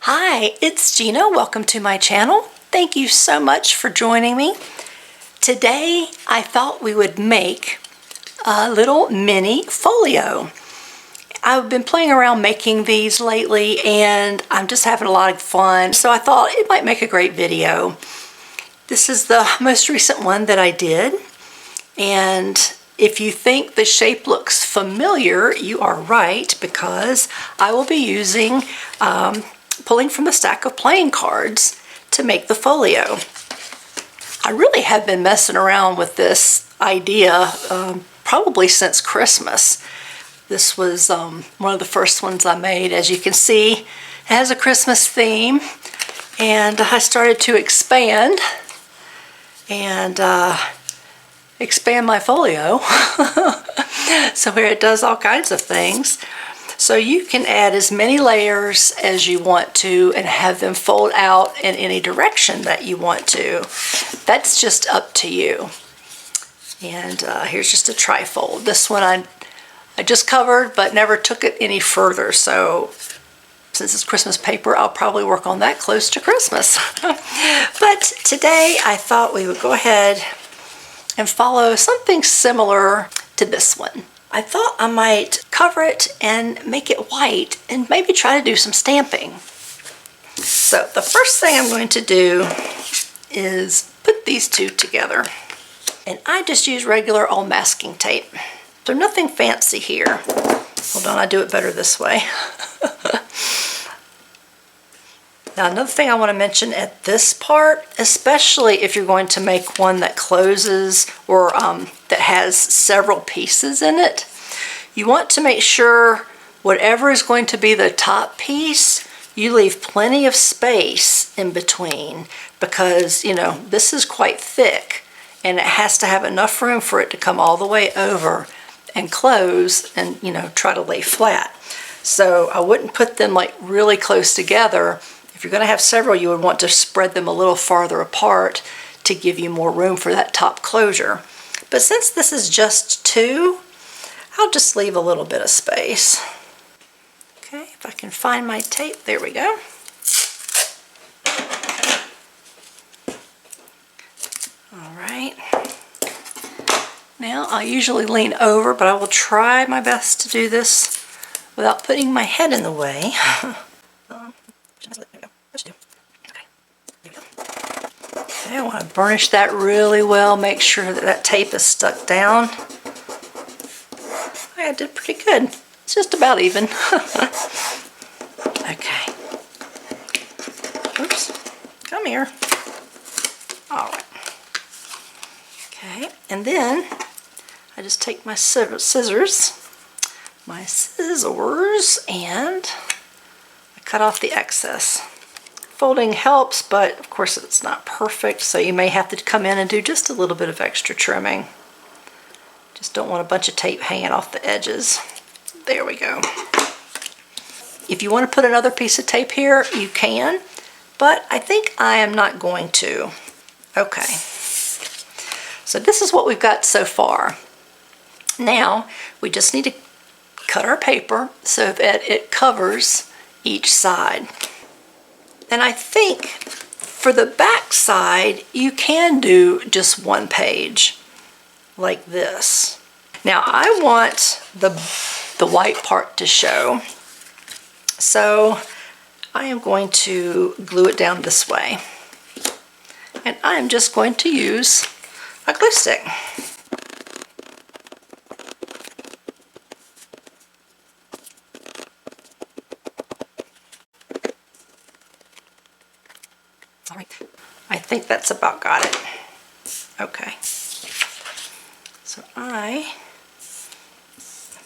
Hi, it's Gina. Welcome to my channel. Thank you so much for joining me. Today I thought we would make a little mini folio. I've been playing around making these lately and I'm just having a lot of fun, so I thought it might make a great video. This is the most recent one that I did, and if you think the shape looks familiar, you are right, because I will be using pulling from a stack of playing cards to make the folio. I really have been messing around with this idea probably since Christmas. This was one of the first ones I made. As you can see, it has a Christmas theme, and I started to expand my folio so where it does all kinds of things. So you can add as many layers as you want to and have them fold out in any direction that you want to. That's just up to you. And here's just a trifold. This one I just covered but never took it any further, so since it's Christmas paper, I'll probably work on that close to Christmas. But today I thought we would go ahead and follow something similar to this one. I thought I might cover it and make it white and maybe try to do some stamping. So the first thing I'm going to do is put these two together. And I just use regular old masking tape. So nothing fancy here. Hold on, I do it better this way. Now another thing I want to mention at this part, especially if you're going to make one that closes or that has several pieces in it, you want to make sure whatever is going to be the top piece, you leave plenty of space in between, because this is quite thick and it has to have enough room for it to come all the way over and close and try to lay flat. So I wouldn't put them like really close together. If you're going to have several, you would want to spread them a little farther apart to give you more room for that top closure. But since this is just two, I'll just leave a little bit of space. Okay, if I can find my tape, there we go. All right. Now, I usually lean over, but I will try my best to do this without putting my head in the way. Okay, I want to burnish that really well, make sure that that tape is stuck down. I did pretty good. It's just about even. Okay. Oops. Come here. All right. Okay, and then I just take my scissors, and I cut off the excess. Folding helps, but of course it's not perfect, so you may have to come in and do just a little bit of extra trimming. Just don't want a bunch of tape hanging off the edges. There we go. If you want to put another piece of tape here, you can, but I think I am not going to. Okay. So this is what we've got so far. Now, we just need to cut our paper so that it covers each side. And I think for the back side, you can do just one page like this. Now I want the white part to show, so I am going to glue it down this way. And I am just going to use a glue stick. All right, I think that's about got it. Okay, so I'm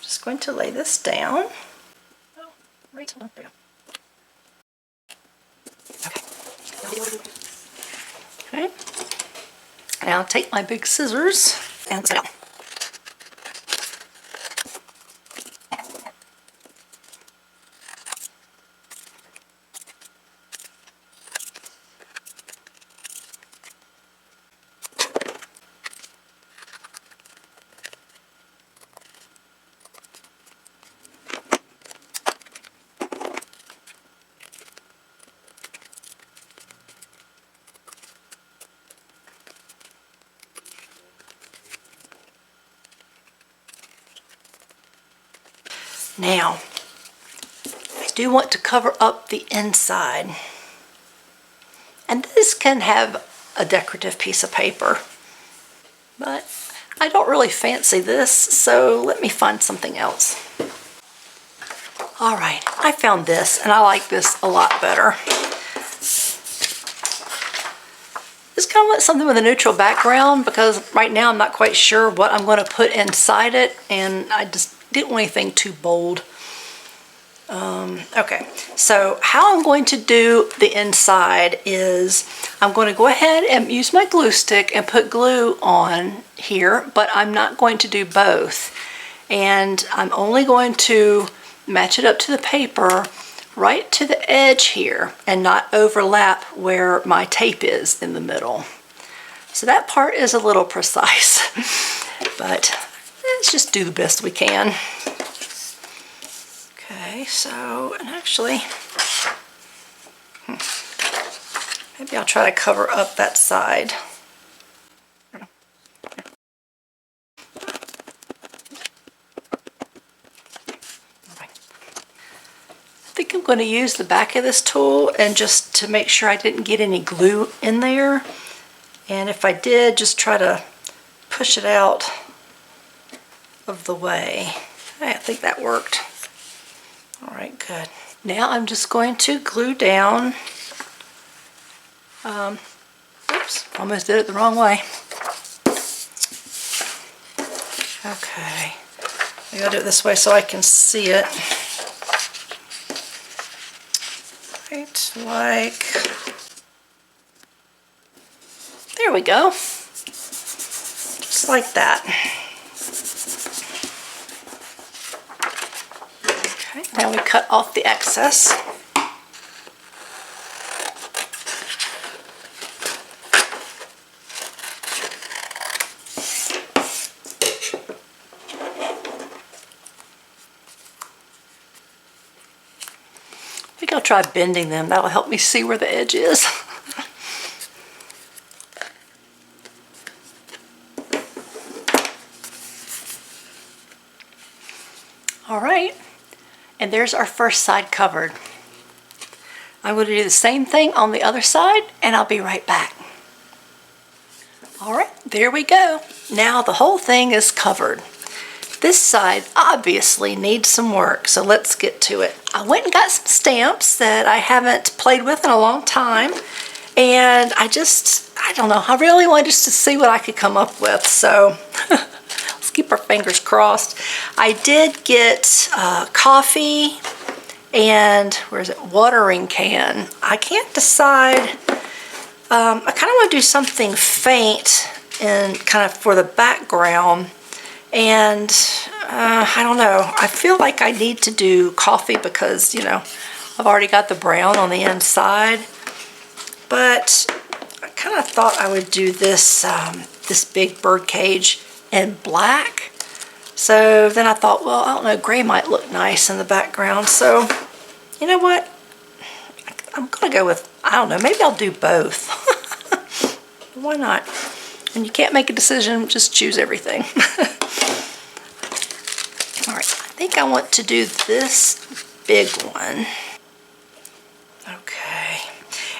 just going to lay this down. Oh, right, there we go. Okay. Okay. Now take my big scissors and sit down. Now, I do want to cover up the inside. And this can have a decorative piece of paper, but I don't really fancy this, so let me find something else. All right, I found this, and I like this a lot better. Just kind of want something with a neutral background because right now I'm not quite sure what I'm going to put inside it, and I just didn't want anything too bold. Okay, so how I'm going to do the inside is I'm going to go ahead and use my glue stick and put glue on here, but I'm not going to do both. And I'm only going to match it up to the paper right to the edge here and not overlap where my tape is in the middle. So that part is a little precise, but let's just do the best we can. Okay, so, and actually, maybe I'll try to cover up that side. I think I'm going to use the back of this tool and just to make sure I didn't get any glue in there. And if I did, just try to push it out of the way. I think that worked. All right, good. Now I'm just going to glue down. Oops, almost did it the wrong way. Okay, maybe I'll do it this way so I can see it. Right, like, there we go. Just like that. Okay, now we cut off the excess. I think I'll try bending them. That'll help me see where the edge is. All right, and there's our first side covered. I'm going to do the same thing on the other side, and I'll be right back. All right, there we go. Now the whole thing is covered. This side obviously needs some work, so let's get to it. I went and got some stamps that I haven't played with in a long time, and I don't know, I really wanted just to see what I could come up with, so let's keep our fingers crossed. I did get coffee and, where is it, watering can. I can't decide, I kind of want to do something faint and kind of for the background. And I don't know, I feel like I need to do coffee because, you know, I've already got the brown on the inside. But I kind of thought I would do this, this big bird cage in black. So then I thought, well, I don't know, gray might look nice in the background. So, you know what? I'm going to go with, I don't know, maybe I'll do both. Why not? And you can't make a decision, just choose everything. All right, I think I want to do this big one. Okay,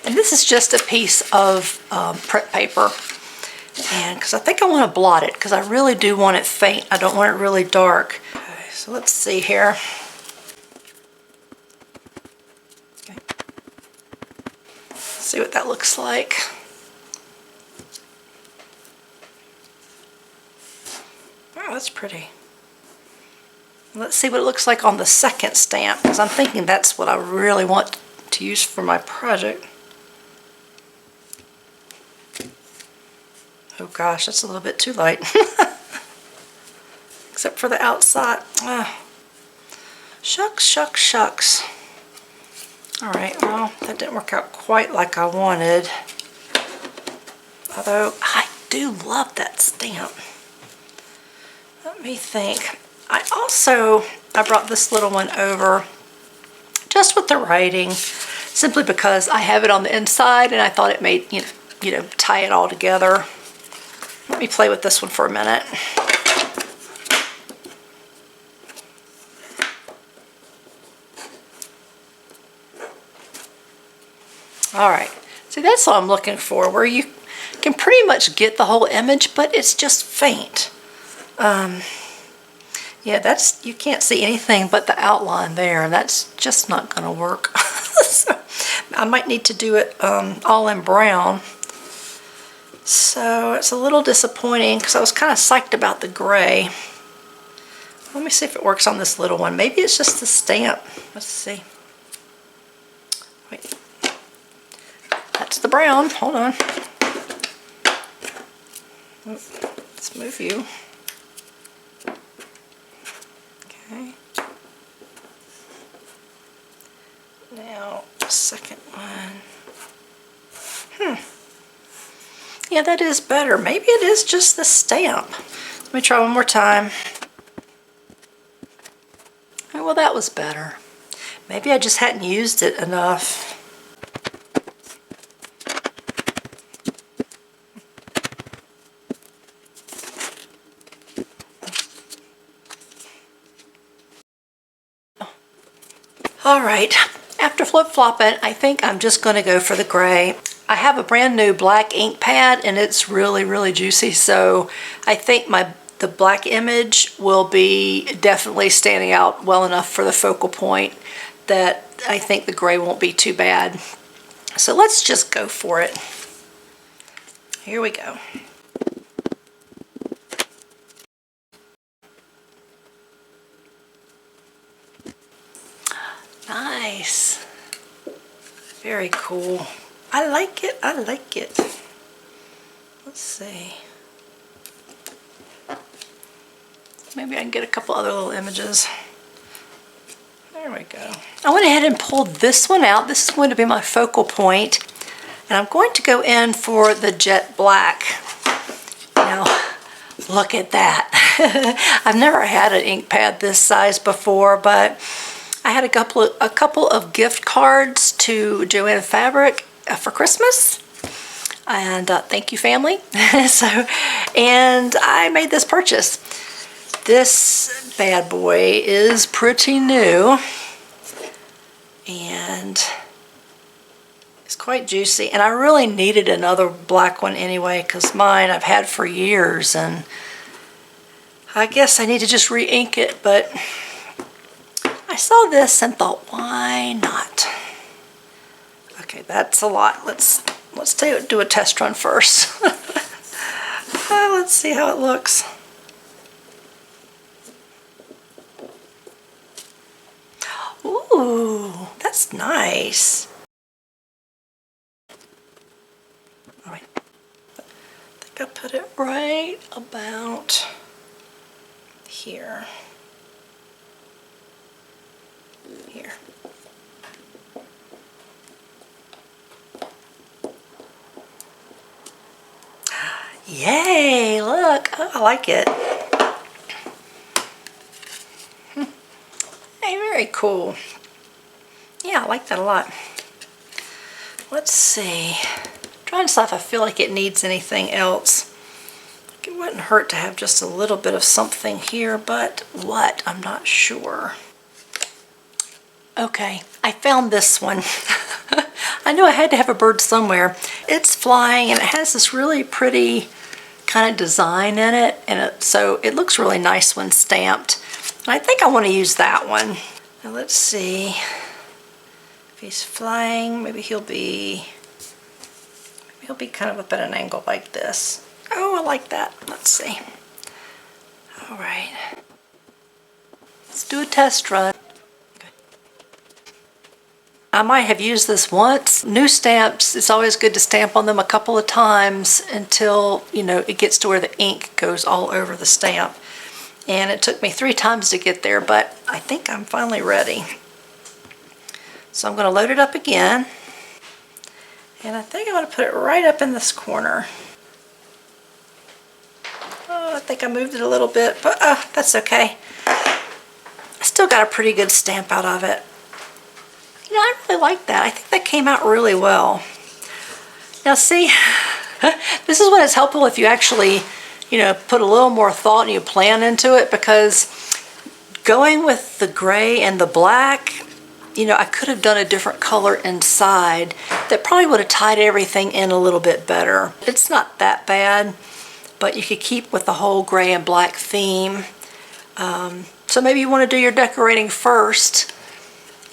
and this is just a piece of print paper. And because I think I want to blot it, because I really do want it faint. I don't want it really dark. Okay, so let's see here. Okay. See what that looks like. Oh, that's pretty. Let's see what it looks like on the second stamp, because I'm thinking that's what I really want to use for my project. Oh gosh, that's a little bit too light. Except for the outside. Shucks, shucks, shucks. All right, well, that didn't work out quite like I wanted. Although, I do love that stamp. Let me think. I brought this little one over just with the writing, simply because I have it on the inside and I thought it made, you know, tie it all together. Let me play with this one for a minute. All right, see, that's what I'm looking for, where you can pretty much get the whole image, but it's just faint. Yeah, that's, you can't see anything but the outline there, and that's just not gonna work. So, I might need to do it all in brown. So it's a little disappointing because I was kind of psyched about the gray. Let me see if it works on this little one. Maybe it's just the stamp. Let's see. Wait. That's the brown. Hold on. Let's move you. Okay. Now, second one. Yeah, that is better. Maybe it is just the stamp. Let me try one more time. Oh, well, that was better. Maybe I just hadn't used it enough. All right, after flip-flopping, I think I'm just going to go for the gray. I have a brand new black ink pad and it's really, really juicy, so I think the black image will be definitely standing out well enough for the focal point that I think the gray won't be too bad. So let's just go for it. Here we go. Nice. Very cool. I like it. I like it. Let's see. Maybe I can get a couple other little images. There we go. I went ahead and pulled this one out. This is going to be my focal point. And I'm going to go in for the jet black. Now, look at that. I've never had an ink pad this size before, but I had a couple of gift cards to Joann Fabric for Christmas, and thank you, family. And I made this purchase. This bad boy is pretty new, and it's quite juicy. And I really needed another black one anyway, because mine I've had for years, and I guess I need to just re-ink it, but I saw this and thought, why not? Okay, that's a lot. Let's do a test run first. Let's see how it looks. Ooh, that's nice. All right, I think I put it right about here. Here. Yay, look, oh, I like it. Hey, very cool. Yeah, I like that a lot. Let's see. I'm trying to decide if I feel like it needs anything else. It wouldn't hurt to have just a little bit of something here, but what? I'm not sure. Okay, I found this one. I knew I had to have a bird somewhere. It's flying and it has this really pretty kind of design in it, and so it looks really nice when stamped. And I think I want to use that one. Now let's see. If he's flying, maybe he'll be kind of up at an angle like this. Oh, I like that. Let's see. All right. Let's do a test run. I might have used this once. New stamps, it's always good to stamp on them a couple of times until, you know, it gets to where the ink goes all over the stamp. And it took me 3 times to get there, but I think I'm finally ready. So I'm going to load it up again. And I think I'm going to put it right up in this corner. Oh, I think I moved it a little bit, but that's okay. I still got a pretty good stamp out of it. You know, I really like that. I think that came out really well. Now see, this is when it's helpful if you actually, you know, put a little more thought and you plan into it, because going with the gray and the black, you know, I could have done a different color inside that probably would have tied everything in a little bit better. It's not that bad, but you could keep with the whole gray and black theme. So maybe you want to do your decorating first,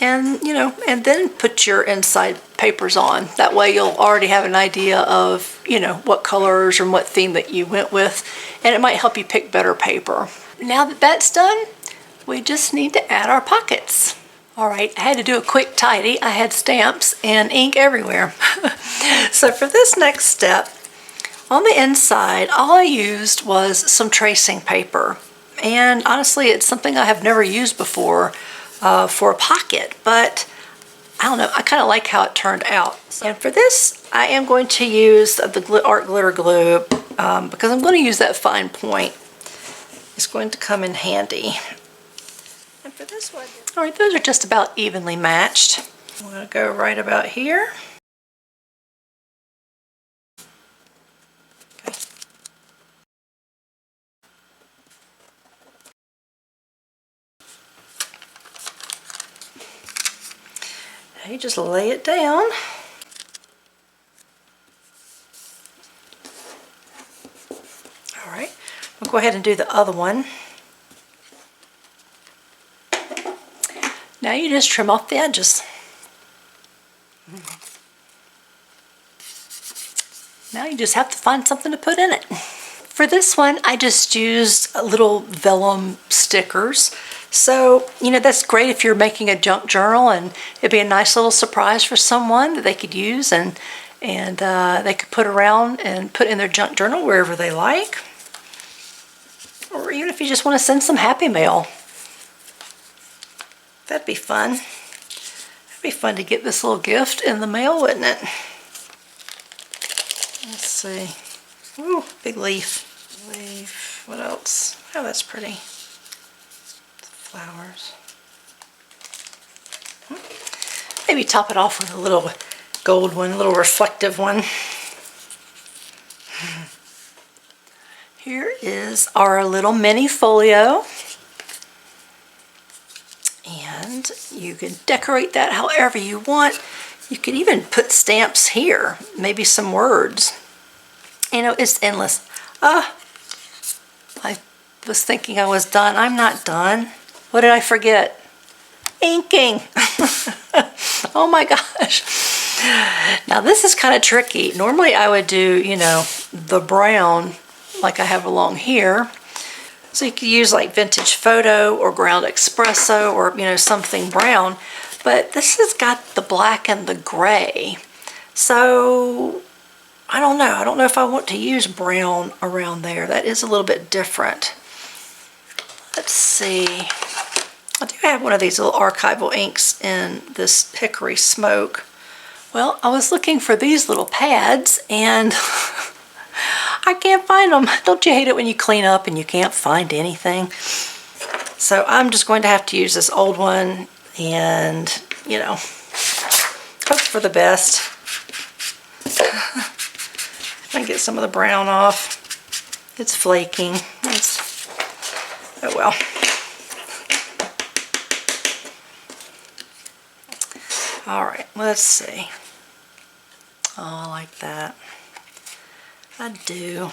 and you know, and then put your inside papers on. That way you'll already have an idea of, you know, what colors and what theme that you went with, and it might help you pick better paper. Now that that's done, we just need to add our pockets. All right, I had to do a quick tidy. I had stamps and ink everywhere. So for this next step, on the inside, all I used was some tracing paper. And honestly, it's something I have never used before for a pocket, but I don't know, I kind of like how it turned out. And for this, I am going to use the art glitter glue because I'm going to use that fine point. It's going to come in handy. And for this one, all right, those are just about evenly matched. I'm going to go right about here. Okay. Now you just lay it down. All right, we'll go ahead and do the other one. Now you just trim off the edges. Now you just have to find something to put in it. For this one, I just used little vellum stickers. So, you know, that's great if you're making a junk journal, and it'd be a nice little surprise for someone that they could use and they could put around and put in their junk journal wherever they like. Or even if you just want to send some happy mail. That'd be fun. It'd be fun to get this little gift in the mail, wouldn't it? Let's see. Ooh, big leaf. Leaf. What else? Oh, that's pretty. Flowers. Maybe top it off with a little gold one, a little reflective one. Here is our little mini folio. And you can decorate that however you want. You can even put stamps here, maybe some words. You know, it's endless. I was thinking I was done. I'm not done. What did I forget? Inking. Oh my gosh. Now this is kind of tricky. Normally I would do, you know, the brown like I have along here. So you could use like vintage photo or ground espresso or, you know, something brown. But this has got the black and the gray. So I don't know. I don't know if I want to use brown around there. That is a little bit different. Let's see. I do have one of these little archival inks in this hickory smoke. Well, I was looking for these little pads and I can't find them. Don't you hate it when you clean up and you can't find anything? So I'm just going to have to use this old one and, you know, hope for the best. I get some of the brown off. It's flaking. Oh well. All right, let's see. Oh, I like that. I do.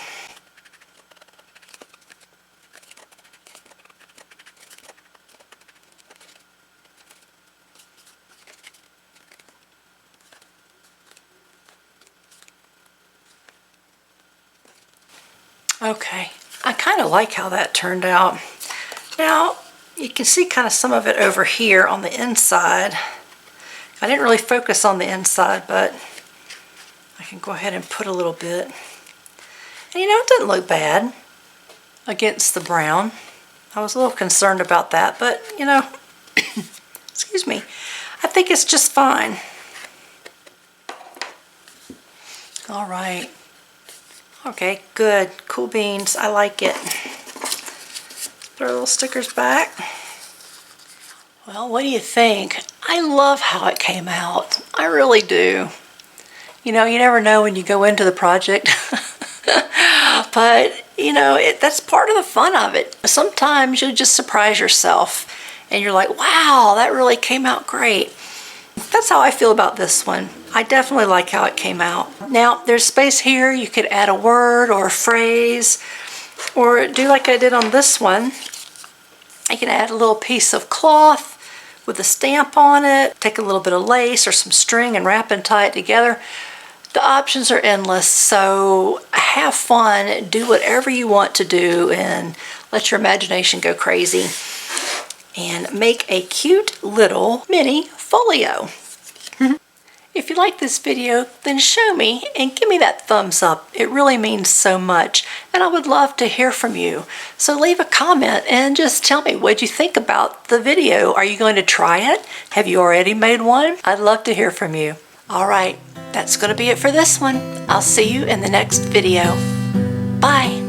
Okay, I kind of like how that turned out. Now, you can see kind of some of it over here on the inside. I didn't really focus on the inside, but I can go ahead and put a little bit. And you know, it doesn't look bad against the brown. I was a little concerned about that, but you know, excuse me, I think it's just fine. All right. Okay, good. Cool beans. I like it. Put our little stickers back. Well, what do you think? I love how it came out. I really do. You know, you never know when you go into the project. But, you know, that's part of the fun of it. Sometimes you just surprise yourself and you're like, wow, that really came out great. that's how I feel about this one. I definitely like how it came out. Now, there's space here. You could add a word or a phrase, or do like I did on this one. I can add a little piece of cloth with a stamp on it, take a little bit of lace or some string and wrap and tie it together. The options are endless, so have fun, do whatever you want to do, and let your imagination go crazy. And make a cute little mini folio. If you like this video, then show me and give me that thumbs up. It really means so much, and I would love to hear from you. So leave a comment and just tell me what you think about the video. Are you going to try it? Have you already made one? I'd love to hear from you. All right, that's going to be it for this one. I'll see you in the next video. Bye.